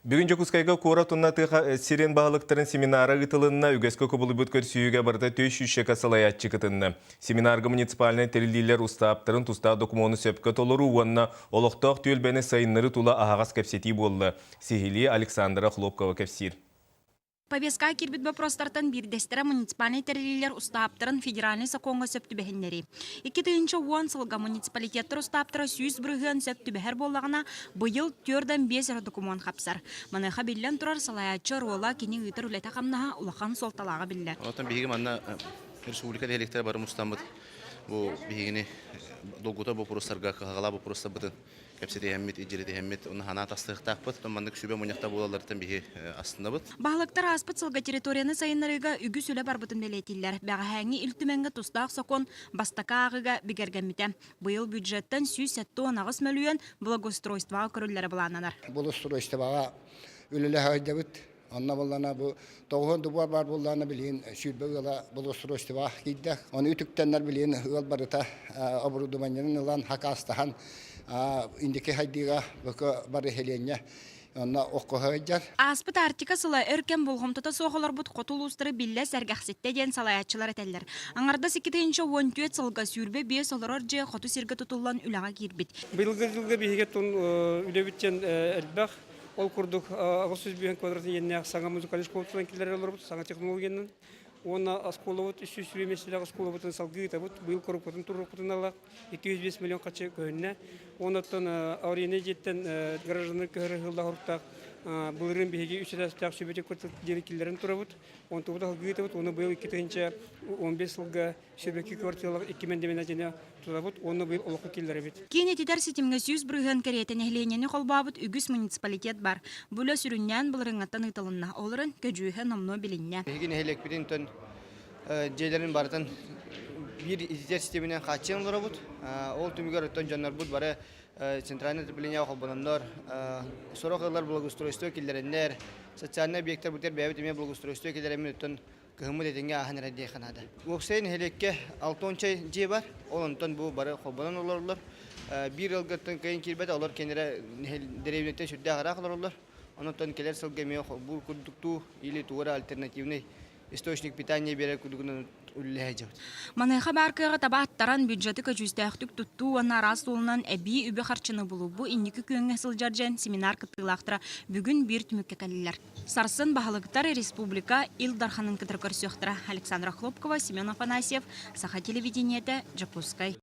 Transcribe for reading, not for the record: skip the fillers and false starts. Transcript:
Бүгін Жокускайга кора туннатыға сирен бағылықтарын семинары ғытылынна үгескі көбілі бүткір сүйіге барда 300 касалаятчы кытынны. Семинарға муниципальный терилилер ұстаптырын тұста докумоны сөпкі толыру уанна олықтақ түйілбәні сайынлары тула ағағас кәпсети болды. Сихили Александра Хлопкова кәпсир. Повестка кирбит вопростартан бирдестері муниципальный терилилер ұстаптырын федеральный саконға сөпті бәхіннері. 2010 сылға муниципалитеттер ұстаптыры сүйіз бірген сөпті бәхір болағына бұйыл 4-5 документ қапсар. Маныға білден тұрар салаятчы рола кені ғытыр үлеті қамнаға ұлақан солталаға білдер. Онтан бейгім анна республика дәліктері барым ұстамыд. Бұл бейгіні долгута бұл пұрыстарға қағала бұл пұрыста бұдын. Кәпсеті әммет, ежереті әммет, оны хана тастықтақ бұд, мандық шүбе мұнияқта болалардан бейге астында бұд. Бағылықтар аспыт сылға территорияны сайынларыға үгі сүлі бар бұтын белетілер. Бәға әңі үлтіменгі тұстақ сокон бастақа ағыға бігергәміті. Бұйыл бюджеттен сүй сәтті онағыз мөлуен благоустройстваға көрілері бұлананар. Благоустройстваға үлілі ғайда бұд. Анна боллана бу тоғын дубар бар боллана билин сүрбөгала благоустройствоға кейді. Оны үтіктенлер билин ғыл барыта оборудованияның ұлан хакастахан индеке хайдыға бүкі бары хелене. Онна оққы ғайдар. Аспыт артика сылы өркен болғымтыта соғылар бұд қотыл ұстыры білі сәргәқсетте ден салаятчылар әтәлілер. Аңарда 2-10 сылға сүрбе 5 олар же қоту сіргі тұтылан үліға кербет. Бұйылғы жылғы бейгеттің үлебіттен әлбәқ. Ол курдук агысыз бүйен квадратын енне саңа музыкалиш колтудан келер олар бут, саңа технологиянын. Оны аскола бут, 300 сүремесілі аскола бутын салғы ғыта бут, бұйыл көріп бутын тұрып бутын алақ, 205 миллион қачы көніне. Онаттан ауриене жеттен гаражаныр көхірі ғылда ғырықтақ, бұлырын бейге 3-5 сөбетек көртіл дері келерін тұра бут. Оны тұғыда ғыта бут, оны бұйыл 2-15 сылға сөбекі квартиялық 2 мендемена және тұра бут, оны бұйыл олықы келері бет. Кені тетер сетімге сүйіз бірген кәретін әхленені қолбабыт үгіс муниципалитет бар. Бұлы сүріннен бұлырыңаттан ұйтылынна, олырын көжуігі намно білінне. Бегін әхелек бітін түн жейлерін бардын бір изитер системінен қатшын олары бұд. Ол түмігер өттен жанар бұд бары центральный отопление қолбанандар, сорақылар благоустройство келдеріндер, социальный объекттер бұтер бәйбіт еме благоустройство келдерімен өттен кығымы детенге ағын әрәдей қанады. Оқсайын әхелекке 6-10 жей бар, ол онтан бұл бары қолбанан олар. Bir ılgıttın kayın kirbet olur kendine derevnette şurada haraklar olur. Ondan keler sılgı bu kurduktu ili tuğra alternatifni источник питания бере кудугунан үлләҗәү. Манайха баркыга табаттаран бюджеты көчүстәхтүк тутту ана расулунан әби үбе харчыны булу бу инники күнгә сылҗарҗан семинар кытылактыра бүгүн бир түмүккә каллар. Сарсын баһалыктар республика Илдарханын кытыр көрсөктүрә Александра Хлопкова, Семен Афанасьев, Саха телевидениете, Жапускай.